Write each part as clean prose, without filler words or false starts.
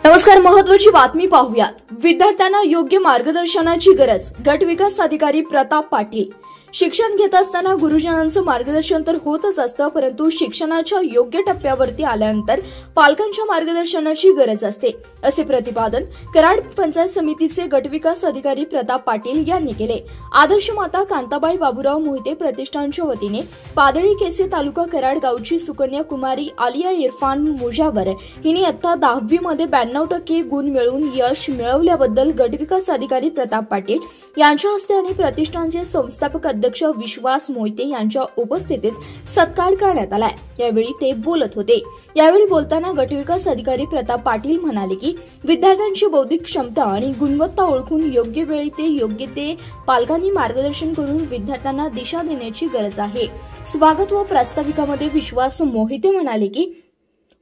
नमस्कार, महत्त्वाची बातमी पाहूयात। विद्यार्थ्यांना योग्य मार्गदर्शनाची गरज, गट विकास अधिकारी प्रताप पाटील। शिक्षण घेत असताना गुरुजनांचं मार्गदर्शन तर होतच असतं, परंतु शिक्षणाच्या योग्य टप्प्यावरती आल्यानंतर पालकांच्या मार्गदर्शनाची गरज असते, असे प्रतिपादन कराड पंचायत समितीचे गट विकास अधिकारी प्रताप पाटील यांनी केले। आदर्श माता कांताबाई बाबूराव मोहिते प्रतिष्ठानच्या वतीने पादळी केसे तालुका कराड गावची सुकन्या कुमारी आलिया इरफान मुजावर हिने इयत्ता 10वी मध्ये 92% गुण मिळवून यश मिळवल्याबद्दल गट विकास अधिकारी प्रताप पाटील यांच्या हस्ते आणि प्रतिष्ठानचे संस्थापक अध्यक्ष विश्वास मोहिते यांच्या उपस्थितीत सत्कार करण्यात आला। यावेळी ते बोलत होते। यावेळी बोलताना गट विकास अधिकारी प्रताप पाटील म्हणाले की विद्यार्थ्यांची बौद्धिक क्षमता आणि गुणवत्ता ओळखून योग्य वेळी ते पालकांनी मार्गदर्शन करून विद्यार्थ्यांना दिशा देण्याची गरज आहे। स्वागत व प्रास्ताविकामध्ये विश्वास मोहिते म्हणाले की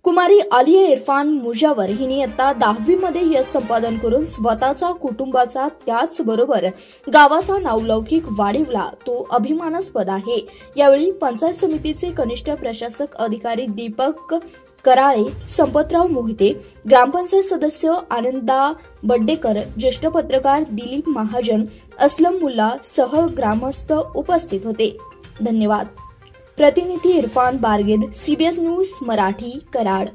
कुमारी आलिया इरफान मुजावर हिने इयत्ता 10वी मध्ये यश संपादन करून स्वतःचा, कुटुंबाचा, त्याचबरोबर गावाचा नावलौकिक वाढवला, तो अभिमानास्पद आहे। यावेळी पंचायत समितीचे कनिष्ठ प्रशासक अधिकारी दीपक कराळे, संपतराव मोहिते, ग्रामपंचायत सदस्य आनंदा बड्डेकर, ज्येष्ठ पत्रकार दिलीप महाजन, असलम मुल्ला सह ग्रामस्थ उपस्थित होते। धन्यवाद। प्रतिनिधी इरफान बारगीर, CBS न्यूज मराठी, कराड।